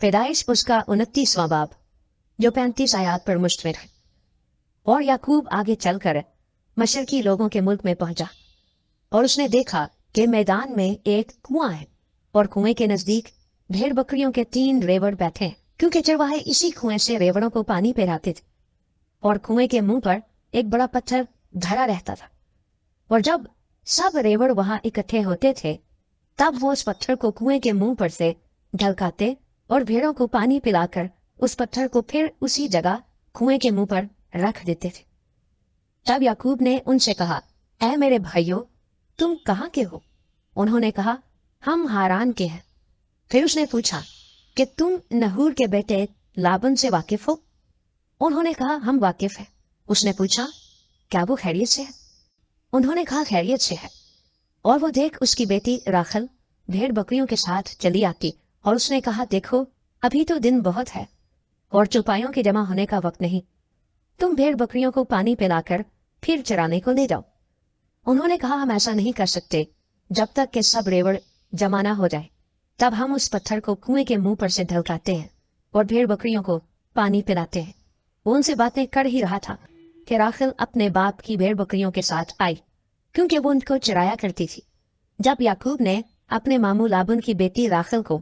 पैदाइश उसका 29वां बाब जो 35 आयात पर मुश्तमिल है। और याकूब आगे चलकर मशरकी लोगों के मुल्क में पहुंचा और उसने देखा कि मैदान में एक कुआं है और कुएं के नजदीक भेड़ बकरियों के 3 रेवड़ बैठे हैं, क्योंकि चरवाहे इसी कुएं से रेवड़ों को पानी पिलाते थे। और कुएं के मुंह पर एक बड़ा पत्थर धरा रहता था, और जब सब रेवड़ वहां इकट्ठे होते थे तब वो उस पत्थर को कुएं के मुंह पर से ढलकाते और भेड़ों को पानी पिलाकर उस पत्थर को फिर उसी जगह कुएं के मुंह पर रख देते थे। तब याकूब ने उनसे कहा, ऐ मेरे भाइयों, तुम कहाँ के हो? उन्होंने कहा, हम हारान के हैं। फिर उसने पूछा कि तुम नहूर के बेटे लाबन से वाकिफ हो? उन्होंने कहा, हम वाकिफ हैं। उसने पूछा, क्या वो खैरियत से है? उन्होंने कहा, खैरियत से है। और वो देख उसकी बेटी राखल भेड़ बकरियों के साथ चली आती और उसने कहा, देखो अभी तो दिन बहुत है और चौपाइयों के जमा होने का वक्त नहीं, तुम भेड़ बकरियों को पानी पिलाकर फिर चराने को ले जाओ। उन्होंने कहा, हम ऐसा नहीं कर सकते जब तक कि सब रेवड़ जमा ना हो जाए, तब हम उस पत्थर को कुएं के मुंह पर से ढलकाते हैं और भेड़ बकरियों को पानी पिलाते हैं। वो उनसे बातें कर ही रहा था कि राखल अपने बाप की भेड़ बकरियों के साथ आई, क्योंकि वो उनको चराया करती थी। जब याकूब ने अपने मामू लाबन की बेटी राखल को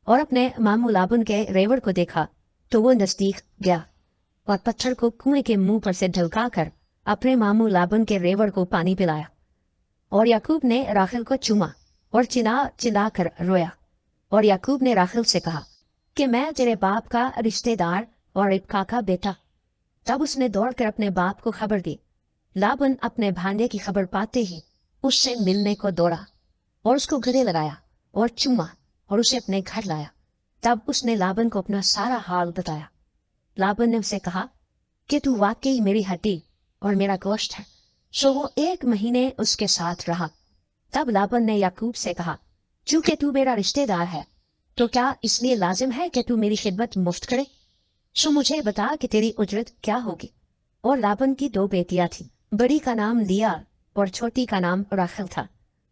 और अपने मामू लाबन के रेवड़ को देखा तो वो नजदीक गया और पत्थर को कुएं के मुंह पर से ढलका कर अपने मामू लाबन के रेवड़ को पानी पिलाया। और याकूब ने राखल को चूमा और चिल्ला चिल्ला कर रोया। और याकूब ने राखल से कहा कि मैं तेरे बाप का रिश्तेदार और रिबका का बेटा। तब उसने दौड़कर अपने बाप को खबर दी। लाबन अपने भांजे की खबर पाते ही उससे मिलने को दौड़ा और उसको गले लगाया और चूमा और उसे अपने घर लाया। तब उसने लाबन को अपना सारा हाल बताया। लाबन ने उसे कहा कि तू वाकई मेरी हड्डी और मेरा गोश्त है। सो वो 1 महीने उसके साथ रहा। तब लाबन ने याकूब से कहा, चूंकि तू मेरा रिश्तेदार है तो क्या इसलिए लाजिम है कि तू मेरी खिदमत मुफ्त करे? सो मुझे बता कि तेरी उजरत क्या होगी। और लाबन की 2 बेटियां थीं, बड़ी का नाम लिया और छोटी का नाम राखल था।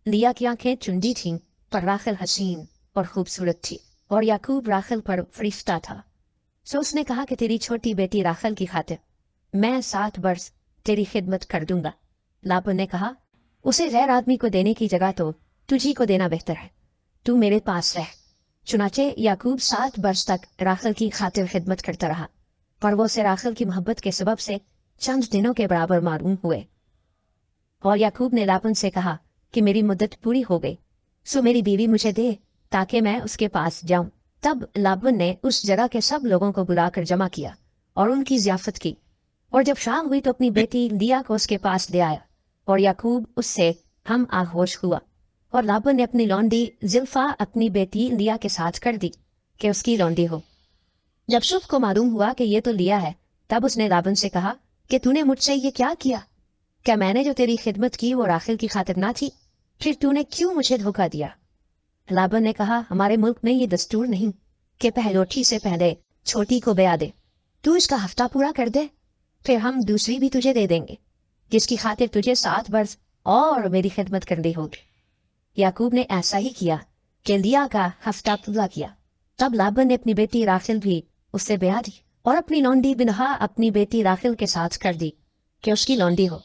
लिया की आंखें चुंदी थीं पर राखल हसीन और खूबसूरत थी और याकूब राखल पर फरिश्ता था। सो उसने कहा कि तेरी छोटी बेटी राखल की खातिर मैं 7 बरस तेरी खिदमत कर दूंगा। लाबन ने कहा, उसे गैर आदमी को देने की जगह तो तुझी को देना बेहतर है, तू मेरे पास रह। चुनाचे याकूब 7 बरस तक राखल की खातिर खिदमत करता रहा, पर वो उसे राखल की मोहब्बत के सबब से चंद दिनों के बराबर मालूम हुए। और याकूब ने लाबन से कहा कि मेरी मुद्दत पूरी हो गई, सो मेरी बीवी मुझे दे ताकि मैं उसके पास जाऊं। तब लाबन ने उस जगह के सब लोगों को बुलाकर जमा किया और उनकी ज़ियाफत की। और जब शाम हुई तो अपनी बेटी लिया को उसके पास ले आया और याकूब उससे हम आगोश हुआ। और लाबन ने अपनी लौंडी जिल्फा अपनी बेटी लिया के साथ कर दी कि उसकी लौंडी हो। जब शुभ को मालूम हुआ कि ये तो लिया है, तब उसने लाबन से कहा कि तूने मुझसे ये क्या किया? क्या मैंने जो तेरी खिदमत की वो राखिल की खातिर ना थी? फिर तूने क्यों मुझे धोखा दिया? लाबन ने कहा, हमारे मुल्क में ये दस्तूर नहीं कि पहलोठी से पहले छोटी को ब्याह दे। तू इसका हफ्ता पूरा कर दे, फिर हम दूसरी भी तुझे दे देंगे, जिसकी खातिर तुझे 7 बरस और मेरी खिदमत करनी होगी। याकूब ने ऐसा ही किया कि लिया का हफ्ता पूरा किया। तब लाबन ने अपनी बेटी राखिल भी उससे ब्याह दी और अपनी लौंडी बिनहा अपनी बेटी राखिल के साथ कर दी कि उसकी लौंडी हो।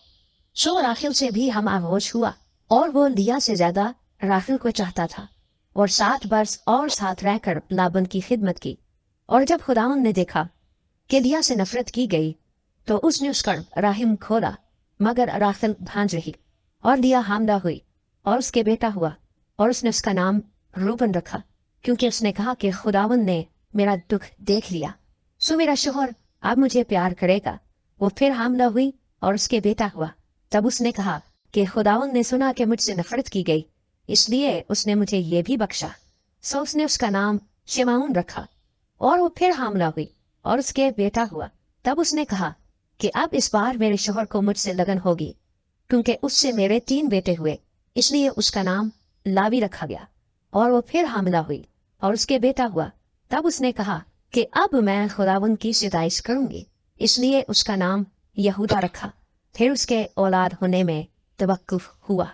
सो राखिल से भी हम आगोश हुआ और वो लिया से ज्यादा राखिल को चाहता था और 7 बरस और साथ रहकर लाबन की खिदमत की। और जब खुदाउन ने देखा कि लिया से नफरत की गई तो उसने उसका राहिम खोला, मगर राखिल भांज रही। और लिया हामला हुई और उसके बेटा हुआ और उसने उसका नाम रूबन रखा, क्योंकि उसने कहा कि खुदावन ने मेरा दुख देख लिया, सो मेरा शोहर अब मुझे प्यार करेगा। वो फिर हामला हुई और उसके बेटा हुआ। तब उसने कहा कि खुदावन ने सुना कि मुझसे नफरत की गई, इसलिए उसने मुझे ये भी बख्शा। सो उसने उसका नाम शिमाउन रखा। और वो फिर हामला हुई और उसके बेटा हुआ। तब उसने कहा कि अब इस बार मेरे शोहर को मुझसे लगन होगी, क्योंकि उससे मेरे 3 बेटे हुए, इसलिए उसका नाम लावी रखा गया। और वो फिर हामला हुई और उसके बेटा हुआ। तब उसने कहा कि अब मैं खुदावन की सिताइश करूंगी, इसलिए उसका नाम यहूदा रखा। फिर उसके औलाद होने में तवक्कुफ हुआ।